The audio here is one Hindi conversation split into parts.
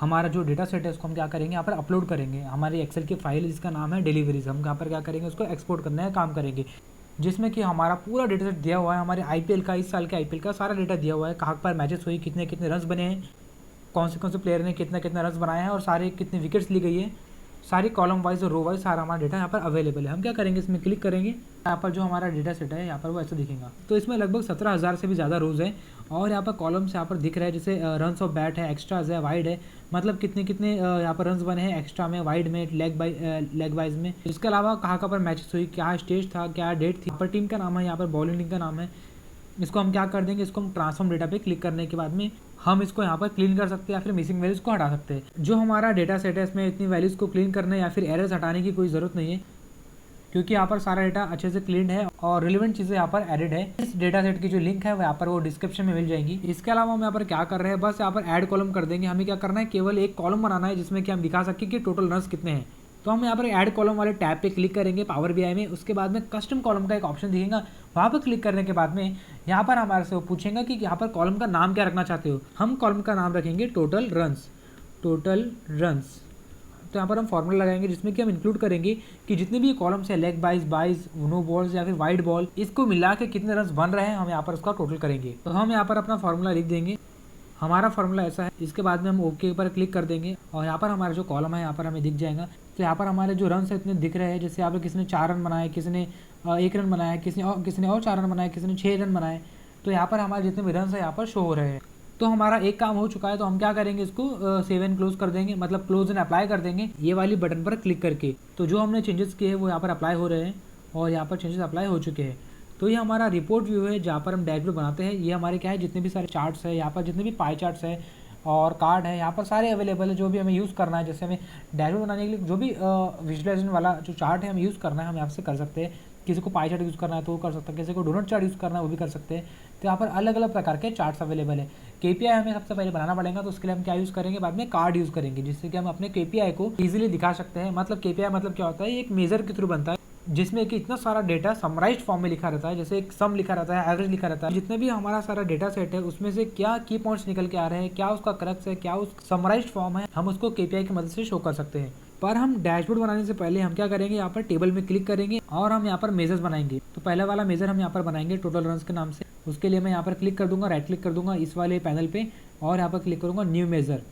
हमारा जो डेटा सेट है उसको हम क्या करेंगे यहाँ पर अपलोड करेंगे। हमारी एक्सेल की फाइल जिसका नाम है डिलीवरीज, हम यहाँ पर क्या करेंगे उसको एक्सपोर्ट करने का काम करेंगे, जिसमें कि हमारा पूरा डेटा सेट दिया हुआ है। हमारे आईपीएल का, इस साल के आईपीएल का सारा डेटा दिया हुआ है, कहाँ पर मैचेस हुई, कितने कितने रन्स बने हैं, कौन से प्लेयर ने कितना कितना रन्स बनाया है और सारे कितने विकेट्स ली गई है, सारी कॉलम वाइज और रो वाइज सारा हमारा डेटा यहाँ पर अवेलेबल है। हम क्या करेंगे इसमें क्लिक करेंगे, यहाँ पर जो हमारा डेटा सेट है यहाँ पर वो ऐसे दिखेगा। तो इसमें लगभग 17,000 से भी ज़्यादा रोज है और यहाँ पर कॉलम्स यहाँ पर दिख रहा है, जैसे रन्स ऑफ बैट है, एक्स्ट्राज है, वाइड है, मतलब कितने कितने यहाँ पर रन्स बने हैं एक्स्ट्रा में, वाइड में, लेग वाइज में। इसके अलावा कहाँ पर मैचेस हुई, क्या स्टेज था, क्या डेट थी, यहाँ पर टीम का नाम है, यहाँ पर बॉलिंग टीम का नाम है। इसको हम क्या कर देंगे, इसको हम ट्रांसफॉर्म डेटा पे क्लिक करने के बाद में हम इसको यहाँ पर क्लीन कर सकते हैं या फिर मिसिंग वैल्यूज को हटा सकते हैं। जो हमारा डेटा सेट है इसमें इतनी वैल्यूज को क्लीन करने या फिर एरर्स हटाने की कोई ज़रूरत नहीं है, क्योंकि यहाँ पर सारा डेटा अच्छे से क्लीन है और रिलेवेंट चीज़ें यहाँ पर एडिड है। इस डेटा सेट की जो लिंक है वो यहाँ पर वो डिस्क्रिप्शन में मिल जाएंगी। इसके अलावा हम यहाँ पर क्या कर रहे हैं, बस यहाँ पर ऐड कॉलम कर देंगे। हमें क्या करना है, केवल एक कॉलम बनाना है जिसमें कि हम दिखा सकें कि टोटल रन्स कितने हैं। तो हम यहाँ पर ऐड कॉलम वाले टैब पे क्लिक करेंगे पावर बीआई में। उसके बाद में कस्टम कॉलम का एक ऑप्शन दिखेगा, वहाँ पर क्लिक करने के बाद में यहाँ पर हमारे से वो पूछेगा कि यहाँ पर कॉलम का नाम क्या रखना चाहते हो। हम कॉलम का नाम रखेंगे टोटल रन्स। तो यहाँ पर हम फॉर्मूला लगाएंगे जिसमें कि हम इंक्लूड करेंगे कि जितने भी कॉलम्स है, लेग बाइज, नो बॉल्स या फिर वाइड बॉल, इसको मिला के कितने रन्स बन रहे हैं हम यहाँ पर उसका टोटल करेंगे। तो हम यहाँ पर अपना फॉर्मूला लिख देंगे। हमारा फॉर्मूला ऐसा है। इसके बाद में हम ओके पर क्लिक कर देंगे और यहाँ पर हमारा जो कॉलम है यहाँ पर हमें दिख जाएगा। तो यहाँ पर हमारे जो रन है इतने दिख रहे हैं, जैसे यहाँ पर किसी ने 4 रन बनाए, किसी ने 1 रन बनाया, किसी ने और 4 रन बनाए, किसी ने 6 रन बनाए। तो यहाँ पर हमारे जितने भी रन है यहाँ पर शो हो रहे हैं। तो हमारा एक काम हो चुका है। तो हम क्या करेंगे, इसको सेव एंड क्लोज कर देंगे, मतलब क्लोज एंड अप्लाई कर देंगे ये वाली बटन पर क्लिक करके। तो जो हमने चेंजेस किए हैं वो यहाँ पर अप्लाई हो रहे हैं और यहाँ पर चेंजेस अप्लाई हो चुके हैं। तो ये हमारा रिपोर्ट व्यू है जहाँ पर हम डैशबोर्ड बनाते हैं। ये हमारे क्या है, जितने भी सारे चार्ट्स है यहाँ पर, जितने भी पाई चार्ट्स है और कार्ड है यहाँ पर सारे अवेलेबल है। जो भी हमें यूज़ करना है, जैसे हमें डैशबोर्ड बनाने के लिए जो भी विजुअलाइजेशन वाला जो चार्ट है हमें यूज़ करना है, हम यहाँ से कर सकते हैं। किसी को पाई चार्ट यूज़ करना है तो वो कर सकते हैं, किसी को डोनट चार्ट यूज़ करना है वो भी कर सकते हैं। तो यहाँ पर अलग अलग प्रकार के चार्ट्स अवेलेबल है। केपीआई हमें सबसे पहले बनाना पड़ेगा, तो उसके लिए हम क्या यूज़ करेंगे, बाद में कार्ड यूज़ करेंगे, जिससे कि हम अपने केपीआई को ईजिली दिखा सकते हैं। मतलब केपीआई मतलब क्या होता है, एक मेजर के थ्रू बनता है जिसमें कि इतना सारा डेटा समराइज्ड फॉर्म में लिखा रहता है, जैसे एक सम लिखा रहता है, एवरेज लिखा रहता है। जितने भी हमारा सारा डेटा सेट है उसमें से क्या की पॉइंट्स निकल के आ रहे हैं, क्या उसका क्रक्स है, क्या उस समराइज्ड फॉर्म है, हम उसको केपीआई की मदद से शो कर सकते हैं। पर हम डैशबोर्ड बनाने से पहले हम क्या करेंगे, यहाँ पर टेबल में क्लिक करेंगे और हम यहाँ पर मेजर्स बनाएंगे। तो पहला वाला मेजर हम यहाँ पर बनाएंगे टोटल रन्स के नाम से। उसके लिए मैं यहाँ पर क्लिक कर दूंगा, राइट क्लिक कर दूंगा इस वाले पैनल पे और यहाँ पर क्लिक करूँगा न्यू मेजर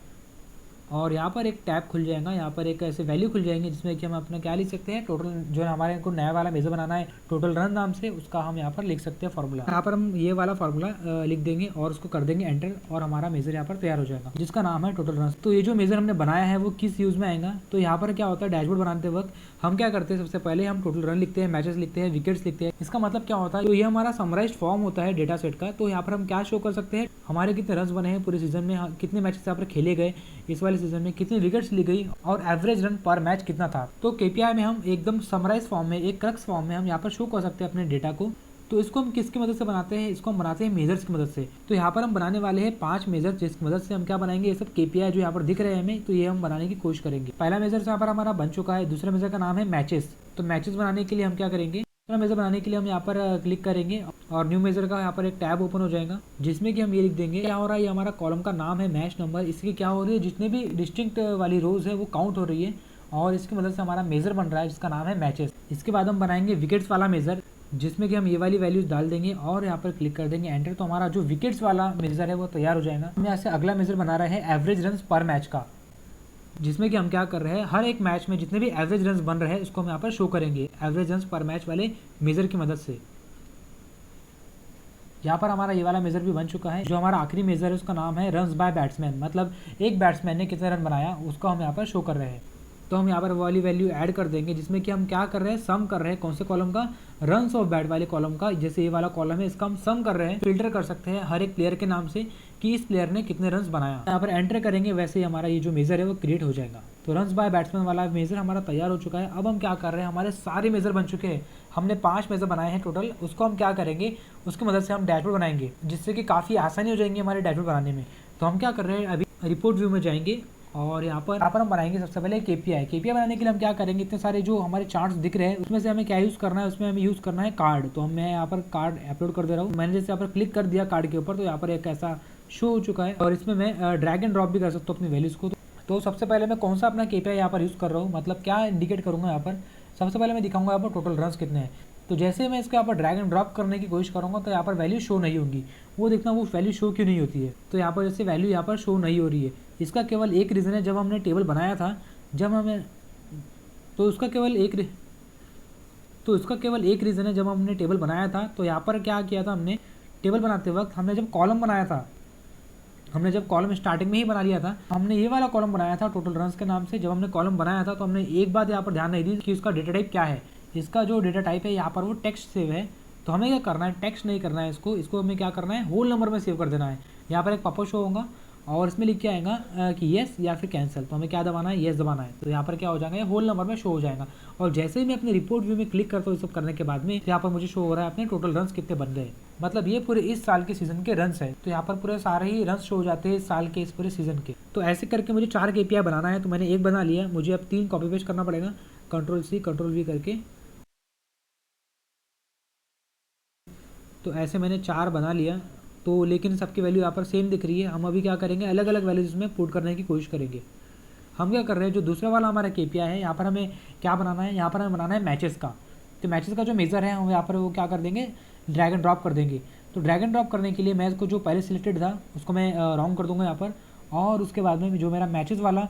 और यहाँ पर एक टैब खुल जाएगा। यहाँ पर एक ऐसे वैल्यू खुल जाएंगे जिसमें कि हम अपना क्या लिख सकते हैं, टोटल जो हमारे को नया वाला मेजर बनाना है टोटल रन नाम से, उसका हम यहाँ पर लिख सकते हैं फॉर्मूला। यहाँ पर हम ये वाला फॉर्मूला लिख देंगे और उसको कर देंगे एंटर और हमारा मेजर यहाँ पर तैयार हो जाएगा जिसका नाम है टोटल रन। तो ये जो मेजर हमने बनाया है वो किस यूज में आएगा, तो यहाँ पर क्या होता है, डैशबोर्ड बनाते वक्त हम क्या करते हैं, सबसे पहले हम टोटल रन लिखते हैं, मैचेस लिखते हैं, विकेट्स लिखते हैं। इसका मतलब क्या होता है, तो ये हमारा समराइज्ड फॉर्म होता है डेटा सेट का। तो यहाँ पर हम क्या शो कर सकते हैं, हमारे कितने रन बने हैं पूरे सीजन में, कितने मैचेस यहाँ पर खेले गए इस वाले सीजन में, कितने विकेट्स ली गई और एवरेज रन पर मैच कितना था। तो केपीआई में हम एकदम समराइज फॉर्म में, एक क्रक्स फॉर्म में हम यहाँ पर शो कर सकते हैं अपने डेटा को। तो इसको हम किसकी मदद से बनाते हैं, इसको हम बनाते हैं मेजर्स की मदद से। तो यहाँ पर हम बनाने वाले हैं 5 मेजर, जिसकी मदद से हम क्या बनाएंगे, ये सब केपीआई जो यहाँ पर दिख रहे हैं हमें, तो ये हम बनाने की कोशिश करेंगे। पहला मेजर यहाँ पर हमारा बन चुका है। दूसरा मेजर का नाम है मैचेस। तो मैचेस बनाने के लिए हम क्या करेंगे, मेजर बनाने के लिए हम यहाँ पर क्लिक करेंगे और न्यू मेजर का यहाँ पर एक टैब ओपन हो जाएगा जिसमें कि हम ये लिख देंगे क्या हो रहा है, ये हमारा कॉलम का नाम है मैच नंबर। इसकी क्या हो रही है, जितने भी डिस्टिंक्ट वाली रोज है वो काउंट हो रही है और इसकी मदद से हमारा मेजर बन रहा है जिसका नाम है मैचेस। इसके बाद हम बनाएंगे विकेट्स वाला मेजर जिसमें कि हम ये वाली वैल्यूज डाल देंगे और यहाँ पर क्लिक कर देंगे एंटर। तो हमारा जो विकेट्स वाला मेजर है वो तैयार हो जाएगा। हम यहाँ से अगला मेजर बना रहे हैं एवरेज रन पर मैच का, जिसमें कि हम क्या कर रहे हैं, हर एक मैच में जितने भी एवरेज रन्स बन रहे हैं उसको हम यहाँ पर शो करेंगे एवरेज रन्स पर मैच वाले मेजर की मदद से। यहाँ पर हमारा ये वाला मेजर भी बन चुका है। जो हमारा आखिरी मेजर है उसका नाम है रन्स बाय बैट्समैन, मतलब एक बैट्समैन ने कितने रन बनाया उसको हम यहाँ पर शो कर रहे हैं। तो हम यहाँ पर वो वाली वैल्यू ऐड कर देंगे जिसमें कि हम क्या कर रहे हैं, सम कर रहे हैं कौन से कॉलम का, रन्स ऑफ बैट वाले कॉलम का। जैसे ये वाला कॉलम है इसका हम सम कर रहे हैं, फिल्टर कर सकते हैं हर एक प्लेयर के नाम से कि इस प्लेयर ने कितने रन्स बनाया। यहाँ पर एंटर करेंगे, वैसे ही हमारा ये जो मेजर है वो क्रिएट हो जाएगा। तो रन्स बाय बैट्समैन वाला मेजर हमारा तैयार हो चुका है। अब हम क्या कर रहे हैं, हमारे सारे मेजर बन चुके हैं। हमने 5 मेजर बनाए हैं टोटल, उसको हम क्या करेंगे, उसकी मदद से हम डैशबोर्ड बनाएंगे जिससे कि काफ़ी आसानी हो जाएंगी हमारे डैशबोर्ड बनाने में। तो हम क्या कर रहे हैं, अभी रिपोर्ट व्यू में जाएंगे और यहाँ पर हम बनाएंगे सबसे पहले केपीआई बनाने के लिए हम क्या करेंगे, इतने सारे जो हमारे चार्ट्स दिख रहे हैं उसमें से हमें क्या यूज़ करना है, उसमें हमें यूज़ करना है कार्ड। तो मैं यहाँ पर कार्ड अपलोड कर दे रहा हूँ। मैंने जैसे यहाँ पर क्लिक कर दिया कार्ड के ऊपर तो यहाँ पर एक ऐसा शो हो चुका है और इसमें मैं ड्रैग एंड ड्रॉप भी कर सकता हूँ अपनी वैल्यूज़ को। तो सबसे पहले मैं कौन सा अपना KPI यहाँ पर यूज़ कर रहा हूँ, मतलब क्या इंडिकेट करूँगा यहाँ पर। सबसे पहले मैं दिखाऊंगा यहाँ पर टोटल रन्स कितने हैं। तो जैसे मैं इसको यहाँ पर ड्रैग एंड ड्रॉप करने की कोशिश करूँगा तो यहाँ पर वैल्यू शो नहीं होगी। वो देखना वो वैल्यू शो क्यों नहीं होती है। तो यहाँ पर जैसे वैल्यू यहाँ पर शो नहीं हो रही है, इसका केवल एक रीज़न है, जब हमने टेबल बनाया था, जब हमें तो उसका केवल एक रीज़न है, जब हमने टेबल बनाया था तो यहाँ पर क्या किया था हमने, टेबल बनाते वक्त हमने जब कॉलम बनाया था, हमने जब कॉलम स्टार्टिंग में ही बना लिया था, हमने ये वाला कॉलम बनाया था टोटल रन्स के नाम से। जब हमने कॉलम बनाया था तो हमने एक बात यहाँ पर ध्यान नहीं दी कि उसका डेटा टाइप क्या है। इसका जो डेटा टाइप है यहाँ पर वो टेक्स्ट सेव है, तो हमें क्या करना है, टेक्स्ट नहीं करना है इसको हमें क्या करना है, होल नंबर में सेव कर देना है। यहाँ पर एक पॉपअप शो होगा और इसमें लिख के आएगा कि येस या फिर कैंसिल, तो हमें क्या दबाना है, येस दबाना है। तो यहाँ पर क्या हो जाएगा, ये होल नंबर में शो हो जाएगा। और जैसे ही मैं अपने रिपोर्ट व्यू में क्लिक करता हूँ, ये सब करने के बाद में यहाँ पर मुझे शो हो रहा है अपने टोटल रन्स कितने बन गए, मतलब ये पूरे इस साल के सीजन के रन्स है। तो यहाँ पर पूरे सारे ही रन्स शो हो जाते हैं इस साल के, इस पूरे सीजन के। तो ऐसे करके मुझे 4 KPI बनाना है, तो मैंने एक बना लिया, मुझे अब 3 कॉपी पेस्ट करना पड़ेगा, Ctrl+C Ctrl+V करके। तो ऐसे मैंने 4 बना लिया, तो लेकिन सबकी वैल्यू यहाँ पर सेम दिख रही है। हम अभी क्या करेंगे, अलग अलग वैल्यूज इसमें पुट करने की कोशिश करेंगे। हम क्या कर रहे हैं, जो दूसरा वाला हमारा KPI है, यहाँ पर हमें क्या बनाना है, यहाँ पर हमें बनाना है मैचेस का। तो मैचेस का जो मेज़र है हम यहाँ पर वो क्या कर देंगे, ड्रैग एंड ड्रॉप कर देंगे। तो ड्रैग एंड ड्रॉप करने के लिए मैं इसको जो पहले सिलेक्टेड था उसको मैं राउंड कर दूंगा यहाँ पर, और उसके बाद में जो मेरा मैचेस वाला,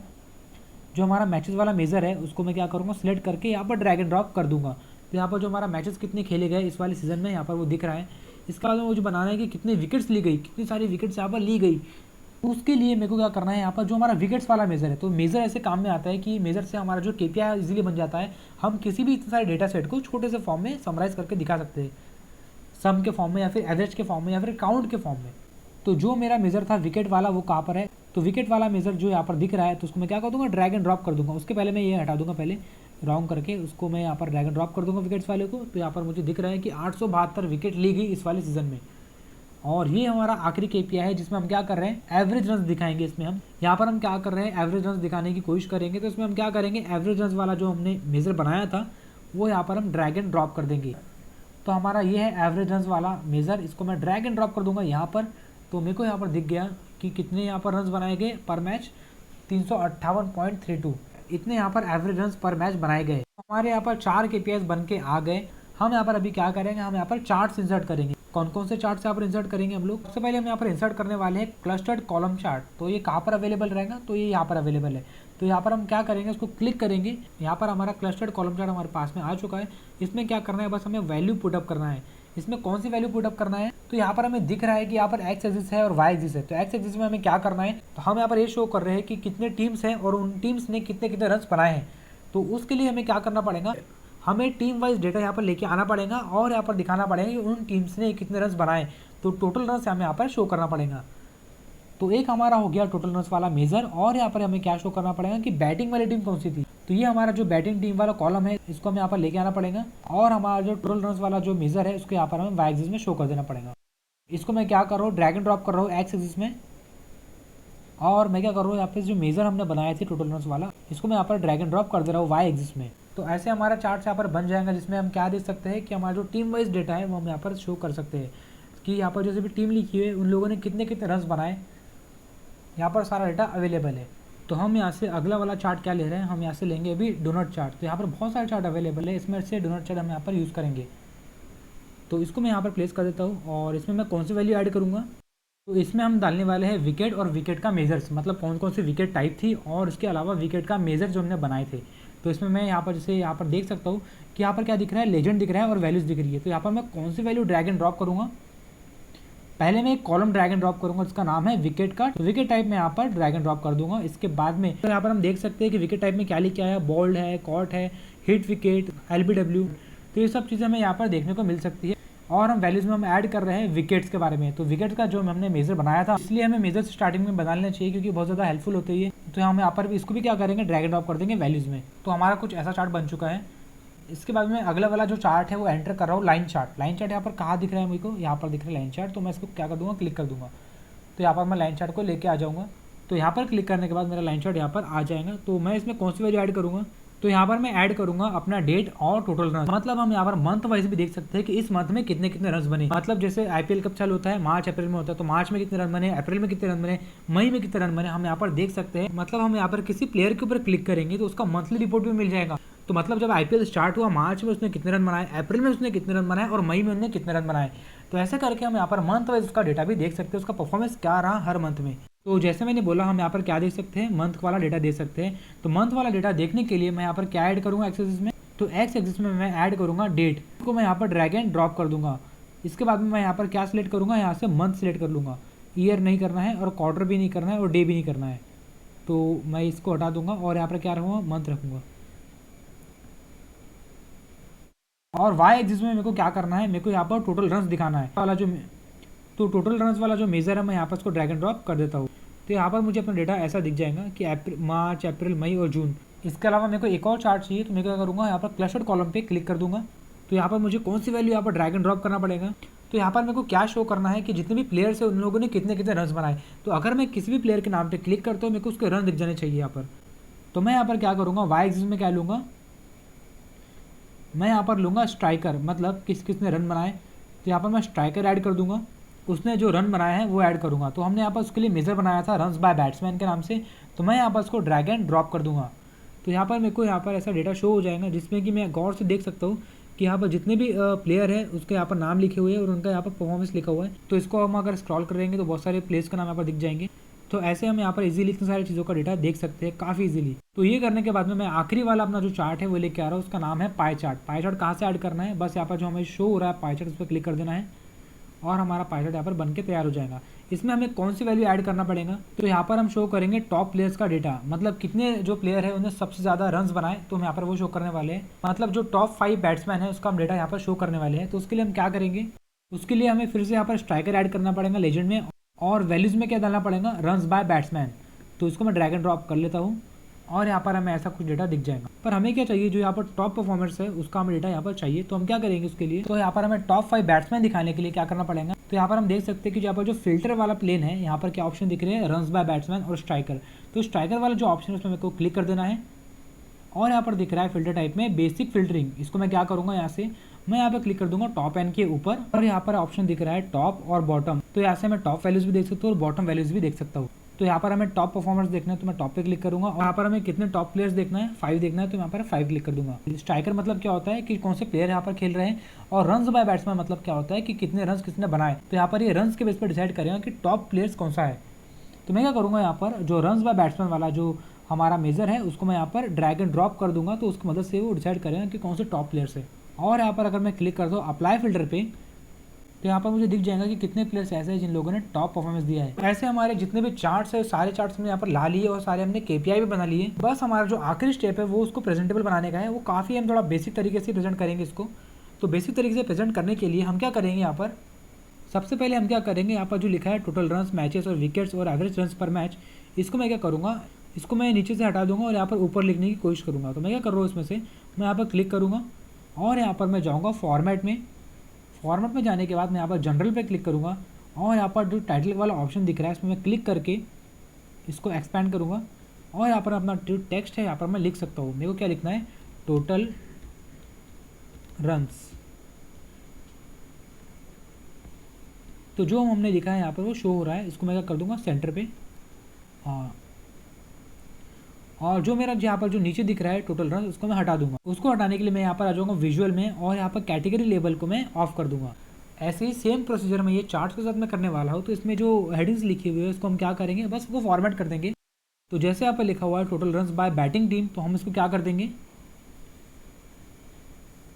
जो हमारा मैचेस वाला मेज़र है उसको मैं क्या करूँगा, सिलेक्ट करके यहाँ पर ड्रैग एंड ड्रॉप कर दूंगा। तो यहाँ पर जो हमारा मैचेस कितने खेले गए इस वाले सीज़न में यहाँ पर वो दिख रहा है। इसके बाद में मुझे बनाना है कि कितने विकेट्स ली गई, कितनी सारी विकेट्स यहाँ पर ली गई। उसके लिए मेरे को क्या करना है, यहाँ पर जो हमारा विकेट्स वाला मेज़र है, तो मेज़र ऐसे काम में आता है कि मेज़र से हमारा जो KPI इजीली बन जाता है। हम किसी भी इतने सारे डेटा सेट को छोटे से फॉर्म में समराइज़ करके दिखा सकते हैं, सम के फॉर्म में या फिर एवरेज के फॉर्म में या फिर काउंट के फॉर्म में। तो जो मेरा मेज़र था विकेट वाला वो कहाँ पर है, तो विकेट वाला मेज़र जो यहाँ पर दिख रहा है, तो उसको मैं क्या कर दूँगा, ड्रैग एंड ड्रॉप कर दूँगा। उसके पहले मैं ये हटा दूँगा, पहले राउंड करके उसको मैं यहाँ पर ड्रैग एंड ड्रॉप कर दूँगा विकेट्स वाले को। तो यहाँ पर मुझे दिख रहा है कि 872 विकेट ली गई इस वाले सीज़न में। और ये हमारा आखिरी KPI है जिसमें हम क्या कर रहे हैं, एवरेज रन्स दिखाएंगे। इसमें हम यहाँ पर हम क्या कर रहे हैं, एवरेज रन्स दिखाने की कोशिश करेंगे। तो इसमें हम क्या करेंगे, एवरेज रन्स वाला जो हमने मेज़र बनाया था वो यहाँ पर हम ड्रैग एंड ड्रॉप कर देंगे। तो हमारा ये है एवरेज रन्स वाला मेज़र, इसको मैं ड्रैग एंड ड्रॉप कर दूंगा यहाँ पर। तो मेरे को यहाँ पर दिख गया कि कितने यहाँ पर रन्स बनाए गए पर मैच, 358.32 इतने यहाँ पर एवरेज रन्स पर मैच बनाए गए। हमारे यहाँ पर 4 KPIs बन के आ गए। हम यहाँ पर अभी क्या करेंगे, हम यहाँ पर चार्ट्स इंसर्ट करेंगे। कौन कौन से चार्ट्स यहाँ पर इंसर्ट करेंगे हम लोग, सबसे पहले हम यहाँ पर इंसर्ट करने वाले हैं क्लस्टर्ड कॉलम चार्ट। तो ये कहाँ पर अवेलेबल रहेगा, तो ये यहाँ पर अवेलेबल है। तो यहाँ पर हम क्या करेंगे, उसको क्लिक करेंगे। यहाँ पर हमारा क्लस्टर्ड कॉलम चार्ट हमारे पास में आ चुका है। इसमें क्या करना है, बस हमें वैल्यू पुटअप करना है। इसमें कौन सी वैल्यू पुटअप करना है, तो यहाँ पर हमें दिख रहा है कि यहाँ पर एक्स एक्सिस है और वाई एक्सिस है। तो एक्स एक्सिस में हमें क्या करना है, तो हम यहाँ पर ये शो कर रहे हैं कि कितने टीम्स हैं और उन टीम्स ने कितने कितने रन्स बनाए हैं। तो उसके लिए हमें क्या करना पड़ेगा, हमें टीम वाइज डेटा यहाँ पर लेके आना पड़ेगा और यहाँ पर दिखाना पड़ेगा कि उन टीम्स ने कितने रन्स बनाए। तो टोटल रन्स हमें यहाँ पर शो करना पड़ेगा। तो एक हमारा हो गया टोटल रन्स वाला मेजर, और यहाँ पर हमें क्या शो करना पड़ेगा कि बैटिंग वाली टीम कौन सी थी। तो ये हमारा जो बैटिंग टीम वाला कॉलम है इसको हमें यहाँ पर लेके आना पड़ेगा, और हमारा जो टोटल रन्स वाला जो मेजर है उसको यहाँ पर हमें वाई एक्सिस में शो कर देना पड़ेगा। इसको मैं क्या कर रहा हूँ, ड्रैग एंड ड्रॉप कर रहा हूँ एक्स एक्सिस में, और मैं क्या कर रहा हूँ, यहाँ पे जो मेजर हमने बनाए थे टोटल रन्स वाला, इसको मैं यहाँ पर ड्रैग एंड ड्रॉप कर दे रहा हूँ वाई एक्सिस में। तो ऐसे हमारा चार्ट यहाँ पर बन जाएगा, जिसमें हम क्या देख सकते हैं कि हमारा जो टीम वाइज डेटा है वो हम यहाँ पर शो कर सकते हैं कि यहाँ पर जैसे भी टीम लिखी हुई है उन लोगों ने कितने कितने रन्स बनाए, यहाँ पर सारा डेटा अवेलेबल है। तो हम यहाँ से अगला वाला चार्ट क्या ले रहे हैं, हम यहाँ से लेंगे अभी डोनट चार्ट। तो यहाँ पर बहुत सारे चार्ट अवेलेबल है, इसमें से डोनट चार्ट हम यहाँ पर यूज़ करेंगे। तो इसको मैं यहाँ पर प्लेस कर देता हूँ, और इसमें मैं कौन सी वैल्यू ऐड करूँगा, तो इसमें हम डालने वाले हैं विकेट और विकेट का मेजर्स, मतलब कौन कौन सी विकेट टाइप थी और उसके अलावा विकेट का मेजर जो हमने बनाए थे। तो इसमें मैं यहाँ पर जैसे यहाँ पर देख सकता हूँ कि यहाँ पर क्या दिख रहा है, लेजेंड दिख रहा है और वैल्यूज़ दिख रही है। तो यहाँ पर मैं कौन सी वैल्यू ड्रैग एंड ड्रॉप करूँगा, पहले मैं एक कॉलम ड्रैग एंड ड्रॉप करूँगा जिसका नाम है विकेट का। तो विकेट टाइप में यहाँ पर ड्रैग एंड ड्रॉप कर दूंगा। इसके बाद में तो यहाँ पर हम देख सकते हैं कि विकेट टाइप में क्या लिखा है, बोल्ड है, कॉट है, हिट विकेट, LBW। तो ये सब चीज़ें हमें यहाँ पर देखने को मिल सकती है। और हम वैल्यूज़ में हम ऐड कर रहे हैं विकेट्स के बारे में। तो विकेट का जो हमने मेजर बनाया था, इसलिए हमें मेजर स्टार्टिंग में बना लेना चाहिए क्योंकि बहुत ज़्यादा हेल्पफुल होती है। तो हम यहाँ पर भी इसको भी क्या करेंगे, ड्रैग एंड ड्रॉप कर देंगे वैल्यूज़ में। तो हमारा कुछ ऐसा चार्ट बन चुका है। इसके बाद में अगला वाला जो चार्ट है वो एंटर कर रहा हूँ, लाइन चार्ट। लाइन चार्ट यहाँ पर कहाँ दिख रहा है, मेरे को यहाँ पर दिख रहा है लाइन चार्ट। तो मैं इसको क्या कर दूँगा, क्लिक कर दूँगा। तो यहाँ पर मैं लाइन चार्ट को लेके आ जाऊँगा। तो यहाँ पर क्लिक करने के बाद मेरा लाइन चार्ट यहाँ पर आ जाएगा। तो मैं इसमें कौन सी वैल्यू ऐड करूँगा, तो यहाँ पर मैं ऐड करूंगा अपना डेट और टोटल रन, मतलब हम यहाँ पर मंथ वाइज भी देख सकते हैं कि इस मंथ में कितने कितने रन बने। मतलब जैसे आईपीएल कब चालू होता है, मार्च अप्रैल में होता है, तो मार्च में कितने रन बने, अप्रैल में कितने रन बने, मई में कितने रन बने, हम यहाँ पर देख सकते हैं। मतलब हम यहाँ पर किसी प्लेयर के ऊपर क्लिक करेंगे तो उसका मंथली रिपोर्ट भी मिल जाएगा। तो मतलब जब आईपीएल स्टार्ट हुआ मार्च में उसने कितने रन बनाए, अप्रैल में उसने कितने रन बनाए और मई में उसने कितने रन बनाए। तो ऐसे करके हम यहाँ पर मंथ वाइज उसका डेटा भी देख सकते हैं, उसका परफॉर्मेंस क्या रहा हर मंथ में। तो जैसे मैंने बोला हम यहाँ पर क्या देख सकते हैं, मंथ वाला डेटा देख सकते हैं। तो मंथ वाला डेटा देखने के लिए मैं यहाँ पर क्या ऐड करूँगा एक्स एक्सिस में, तो एक्स एक्सिस में मैं ऐड करूँगा डेट को, मैं यहाँ पर ड्रैग एंड ड्रॉप कर दूंगा। इसके बाद में मैं यहाँ पर क्या सिलेक्ट करूँगा, यहाँ से मंथ सिलेक्ट कर लूँगा। ईयर नहीं करना है और क्वार्टर भी नहीं करना है और डे भी नहीं करना है, तो मैं इसको हटा दूंगा और यहाँ पर क्या रखूँगा, मंथ रखूँगा। और वाई एक्सिस में मेरे को क्या करना है, मेरे को यहाँ पर टोटल रन्स दिखाना है वाला जो, तो टोटल रन्स वाला जो मेजर है मैं यहाँ पर इसको ड्रैग एंड ड्रॉप कर देता हूँ। तो यहाँ पर मुझे अपना डेटा ऐसा दिख जाएगा कि मार्च अप्रैल मई और जून। इसके अलावा मेरे को एक और चार्ट चाहिए, तो मैं क्या करूँगा, यहाँ पर क्लस्टर्ड कॉलम पे क्लिक कर दूंगा। तो यहाँ पर मुझे कौन सी वैल्यू यहाँ पर ड्रैग एंड ड्रॉप करना पड़ेगा, तो यहाँ पर मेरे को क्या शो करना है कि जितने भी प्लेयर्स है उन लोगों ने कितने कितने रन बनाए। तो अगर मैं किसी भी प्लेयर के नाम पे क्लिक करता हूँ मेरे को उसके रन दिख जाने चाहिए यहाँ पर। तो मैं यहाँ पर क्या करूँगा, वाई एक्सिस में क्या लूँगा, मैं यहाँ पर लूँगा स्ट्राइकर, मतलब किस किसने रन बनाए। तो यहाँ पर मैं स्ट्राइकर ऐड कर दूंगा, उसने जो रन बनाए हैं वो ऐड करूँगा। तो हमने यहाँ पर उसके लिए मेजर बनाया था रन्स बाय बैट्समैन के नाम से, तो मैं यहाँ पर उसको ड्रैग एंड ड्रॉप कर दूंगा। तो यहाँ पर मेरे को यहाँ पर ऐसा डेटा शो हो जाएगा जिसमें कि मैं गौर से देख सकता हूँ कि यहाँ पर जितने भी प्लेयर है उसके यहाँ पर नाम लिखे हुए हैं और उनका यहाँ पर परफॉर्मेंस लिखा हुआ है। तो इसको हम अगर स्क्रॉल करेंगे तो बहुत सारे प्लेयर्स का नाम यहाँ पर दिख जाएंगे। तो ऐसे हम यहाँ पर इजीली इतनी सारी चीज़ों का डेटा देख सकते हैं काफ़ी इजीली। तो ये करने के बाद में मैं आखिरी वाला अपना जो चार्ट है वो लेके आ रहा हूँ, उसका नाम है पाई चार्ट। पाई चार्ट कहाँ से ऐड करना है, बस यहाँ पर जो हमें शो हो रहा है पाई चार्ट उस पर क्लिक कर देना है और हमारा पाई चार्ट यहाँ पर बन के तैयार हो जाएगा। इसमें हमें कौन सी वैल्यू ऐड करना पड़ेगा, तो यहाँ पर हम शो करेंगे टॉप प्लेयर्स का डेटा, मतलब कितने जो प्लेयर है उन्हें सबसे ज़्यादा रन्स बनाए, तो हम यहाँ पर वो शो करने वाले हैं। मतलब जो टॉप 5 बैट्समैन है उसका हम डेटा यहाँ पर शो करने वाले हैं। तो उसके लिए हम क्या करेंगे, उसके लिए हमें फिर से यहाँ पर स्ट्राइकर ऐड करना पड़ेगा लेजेंड में, और वैल्यूज़ में क्या डालना पड़ेगा, रन्स बाय बैट्समैन। तो इसको मैं ड्रैग एंड ड्रॉप कर लेता हूँ और यहाँ पर हमें ऐसा कुछ डेटा दिख जाएगा। पर हमें क्या चाहिए, जो यहाँ पर टॉप परफॉर्मेंस है उसका हमें डेटा यहाँ पर चाहिए। तो हम क्या करेंगे उसके लिए, तो यहाँ पर हमें टॉप 5 बैट्समैन दिखाने के लिए क्या करना पड़ेगा, तो यहाँ पर हम देख सकते हैं कि यहाँ पर जो फिल्टर वाला प्लेन है यहाँ पर क्या ऑप्शन दिख रहे हैं, रन्स बाय बैट्समैन और स्ट्राइकर। तो स्ट्राइकर वाला जो ऑप्शन है उसमें मेरे को क्लिक कर देना है और यहाँ पर दिख रहा है फिल्टर टाइप में बेसिक फिल्टरिंग। इसको मैं क्या करूँगा, यहाँ से मैं यहाँ पर क्लिक कर दूंगा टॉप एन के ऊपर और यहाँ पर ऑप्शन दिख रहा है टॉप और बॉटम। तो यहाँ से मैं टॉप वैल्यूज भी देख सकता हूँ और बॉटम वैल्यूज भी देख सकता हूँ। तो यहाँ पर हमें टॉप परफॉर्मेंस देखना है तो मैं टॉप पे क्लिक करूंगा और यहाँ पर हमें कितने टॉप प्लेयर्स देखना है, 5 देखना है, तो यहाँ पर 5 क्लिक कर दूंगा। स्ट्राइकर मतलब क्या होता है कि कौन से प्लेयर यहाँ पर खेल रहे हैं, और रन्स बाय बैट्समैन मतलब क्या होता है कि कितने रन्स किसने बनाए। तो यहाँ पर ये रन्स के बेस पर डिसाइड करेगा कि टॉप प्लेयर्स कौन सा है। तो मैं क्या करूँगा, यहाँ पर जो रन्स बाय बैट्समैन वाला जो हमारा मेजर है उसको मैं यहाँ पर ड्रैग एंड ड्रॉप कर दूंगा, तो उसकी मदद से वो डिसाइड करेगा कि कौन से टॉप प्लेयर्स है। और यहाँ पर अगर मैं क्लिक करता हूँ अप्लाई फिल्टर पे, तो यहाँ पर मुझे दिख जाएगा कि कितने प्लेयर्स ऐसे हैं जिन लोगों ने टॉप परफॉर्मेंस दिया है। ऐसे हमारे जितने भी चार्ट्स है सारे चार्ट्स हमने यहाँ पर ला लिए और सारे हमने केपीआई भी बना लिए। बस हमारा जो आखिरी स्टेप है वो उसको प्रेजेंटेबल बनाने का है। वो काफ़ी हम थोड़ा बेसिक तरीके से प्रेजेंट करेंगे इसको। तो बेसिक तरीके से प्रेजेंट करने के लिए हम क्या करेंगे, यहाँ पर सबसे पहले हम क्या करेंगे, यहाँ पर जो लिखा है टोटल रन्स, मैचेस और विकेट्स और एवरेज रन्स पर मैच, इसको मैं क्या करूँगा, इसको मैं नीचे से हटा दूंगा और यहाँ पर ऊपर लिखने की कोशिश करूँगा। तो मैं क्या कर रहा हूँ, इसमें से मैं यहाँ पर क्लिक करूँगा और यहाँ पर मैं जाऊँगा फॉर्मेट में। फॉर्मेट में जाने के बाद मैं यहाँ पर जनरल पे क्लिक करूँगा और यहाँ पर जो टाइटल वाला ऑप्शन दिख रहा है इसमें मैं क्लिक करके इसको एक्सपैंड करूँगा और यहाँ पर अपना जो टेक्स्ट है यहाँ पर मैं लिख सकता हूँ। मेरे को क्या लिखना है, टोटल रन्स। तो जो हमने लिखा है यहाँ पर वो शो हो रहा है, इसको मैं क्या कर दूँगा सेंटर पे। और जो मेरा यहाँ पर जो नीचे दिख रहा है टोटल रन, उसको मैं हटा दूंगा। उसको हटाने के लिए मैं यहाँ पर आ जाऊँगा विजुअल में और यहाँ पर कैटेगरी लेवल को मैं ऑफ कर दूंगा। ऐसे ही सेम प्रोसीजर में ये चार्ट्स के साथ मैं करने वाला हूँ। तो इसमें जो हेडिंग्स लिखी हुई है उसको हम क्या करेंगे, बस उसको फॉर्मेट कर देंगे। तो जैसे यहाँ पर लिखा हुआ है total runs by batting team, तो हम इसको क्या कर देंगे,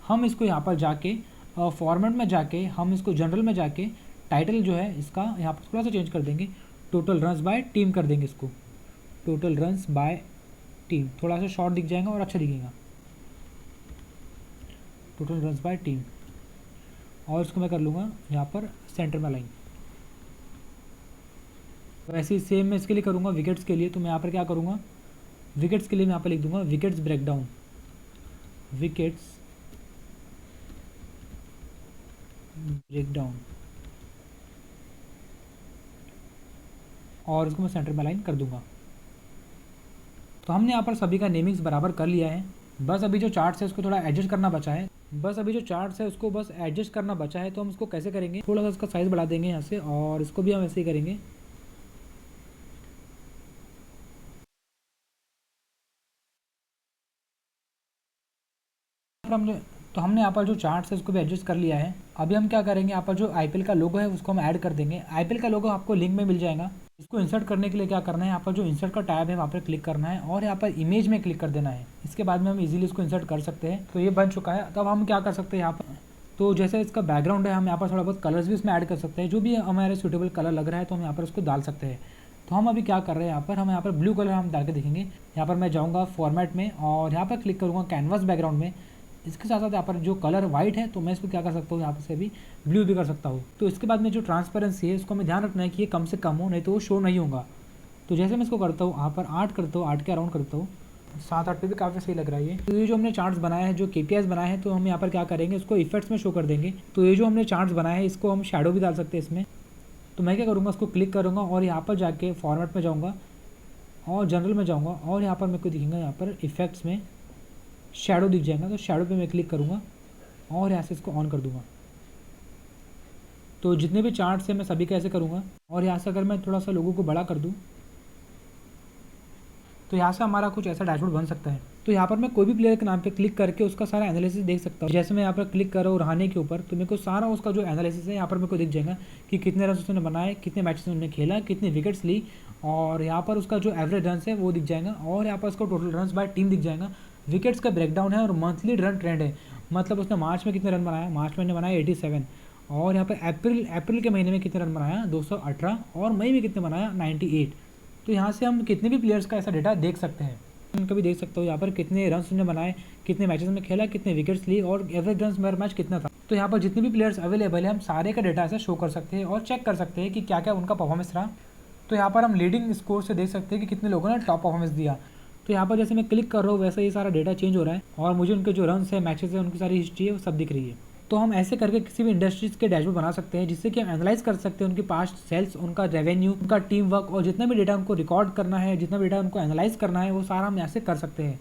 हम इसको यहाँ पर जाके फॉर्मेट में जाके हम इसको जनरल में जाके टाइटल जो है इसका यहाँ पर थोड़ा सा चेंज कर देंगे, टोटल रन्स बाय टीम कर देंगे इसको, टोटल रन्स बाय टीम। थोड़ा सा शॉर्ट दिख जाएगा और अच्छा दिखेगा, टोटल रन्स बाय टीम। और इसको मैं कर लूँगा यहाँ पर सेंटर में लाइन। तो ऐसे ही सेम मैं इसके लिए करूँगा विकेट्स के लिए। तो मैं यहाँ पर क्या करूँगा, विकेट्स के लिए मैं यहाँ पर लिख दूँगा विकेट्स ब्रेकडाउन, विकेट्स ब्रेकडाउन, और इसको मैं सेंटर में लाइन कर दूँगा। तो हमने यहाँ पर सभी का नेमिंग्स बराबर कर लिया है। बस अभी जो चार्ट्स है उसको थोड़ा एडजस्ट करना बचा है। बस अभी जो चार्ट्स है उसको बस एडजस्ट करना बचा है। तो हम इसको कैसे करेंगे, थोड़ा सा इसका साइज़ बढ़ा देंगे यहाँ से, और इसको भी हम ऐसे ही करेंगे। हमने तो हमने यहाँ पर जो चार्ट्स है उसको भी एडजस्ट कर लिया है। अभी हम क्या करेंगे, यहाँ पर जो आईपीएल का लोगो है उसको हम ऐड कर देंगे। आईपीएल का लोगो आपको लिंक में मिल जाएगा। इसको इंसर्ट करने के लिए क्या करना है, यहाँ पर जो इंसर्ट का टैब है वहाँ पर क्लिक करना है और यहाँ पर इमेज में क्लिक कर देना है। इसके बाद में हम इजीली इसको इंसर्ट कर सकते हैं। तो ये बन चुका है। तब हम क्या कर सकते हैं यहाँ पर, तो जैसे इसका बैकग्राउंड है हम यहाँ पर थोड़ा बहुत कलर्स भी इसमें ऐड कर सकते हैं। जो भी हमारे सूटेबल कलर लग रहा है तो हम यहाँ पर उसको डाल सकते हैं। तो हम अभी क्या कर रहे हैं, हम यहाँ पर ब्लू कलर हम डाल के देखेंगे। यहाँ पर मैं जाऊँगा फॉर्मेट में और यहाँ पर क्लिक करूँगा कैनवास बैकग्राउंड में। इसके साथ साथ यहाँ पर जो कलर वाइट है तो मैं इसको क्या कर सकता हूँ, यहाँ पर से भी ब्लू भी कर सकता हूँ। तो इसके बाद में जो ट्रांसपेरेंसी है उसको हमें ध्यान रखना है कि ये कम से कम हो, नहीं तो वो शो नहीं होगा। तो जैसे मैं इसको करता हूँ, यहाँ पर 8 करता हूँ, 8 के अराउंड करता हूँ, 7-8 पे भी काफ़ी सही लग रहा है ये। तो ये जो हमने चार्ट्स बनाया है, जो KPIs बनाए हैं, तो हम यहाँ पर क्या करेंगे, इसको इफेक्ट्स में शो कर देंगे। तो ये जो हमने चार्ट्स बनाए हैं इसको हम शैडो भी डाल सकते हैं इसमें। तो मैं क्या करूँगा, इसको क्लिक करूँगा और यहाँ पर जाके फॉर्मेट में जाऊँगा और जनरल में जाऊँगा और यहाँ पर मेरे को दिखेगा, यहाँ पर इफेक्ट्स में शैडो दिख जाएगा। तो शैडो पे मैं क्लिक करूँगा और यहाँ से इसको ऑन कर दूँगा। तो जितने भी चार्ट्स हैं मैं सभी का ऐसे करूँगा। और यहाँ से अगर मैं थोड़ा सा लोगों को बड़ा कर दूँ तो यहाँ से हमारा कुछ ऐसा डैशबोर्ड बन सकता है। तो यहाँ पर मैं कोई भी प्लेयर के नाम पे क्लिक करके उसका सारा एनालिसिस देख सकता हूँ। जैसे मैं यहाँ पर क्लिक कर रहा हूँ रहाणे के ऊपर, तो मेरे को सारा उसका जो एनालिसिस है यहाँ पर मेरे को दिख जाएगा कि कितने रन उसने बनाए, कितने मैचेस उन्होंने खेला, कितनी विकेट्स ली, और यहाँ पर उसका जो एवरेज रन है वो दिख जाएगा। और यहाँ पर उसका टोटल रन बाय टीम दिख जाएगा। विकेट्स का ब्रेकडाउन है और मंथली रन ट्रेंड है, मतलब उसने मार्च में कितने रन बनाया, मार्च में बनाया 87, और यहाँ पर अप्रैल के महीने में कितने रन बनाया 218, और मई में कितने बनाया 98। तो यहाँ से हम कितने भी प्लेयर्स का ऐसा डेटा देख सकते हैं। उनका भी देख सकते हो यहाँ पर कितने रन उन्होंने बनाए, कितने मैचेस में खेला, कितने विकेट्स लिए, और एवरेज रन पर मैच कितना था। तो यहाँ पर जितने भी प्लेयर्स अवेलेबल है हम सारे का डेटा ऐसे शो कर सकते हैं और चेक कर सकते हैं कि क्या क्या उनका परफॉर्मेंस रहा। तो यहाँ पर हम लीडिंग स्कोर से देख सकते हैं कि कितने लोगों ने टॉप परफॉर्मेंस दिया। तो यहाँ पर जैसे मैं क्लिक कर रहा हूँ वैसे ये सारा डेटा चेंज हो रहा है और मुझे उनके जो रन है, मैचेस है, उनकी सारी हिस्ट्री है वो सब दिख रही है। तो हम ऐसे करके किसी भी इंडस्ट्रीज के डैशबोर्ड बना सकते हैं जिससे कि हम एनालाइज कर सकते हैं उनकी पास्ट सेल्स, उनका रेवेन्यू, उनका टीम वर्क, और जितना भी डेटा उनको रिकॉर्ड करना है, जितना भी डेटा उनको एनालाइज करना है वो सारा हम यहाँ से कर सकते हैं।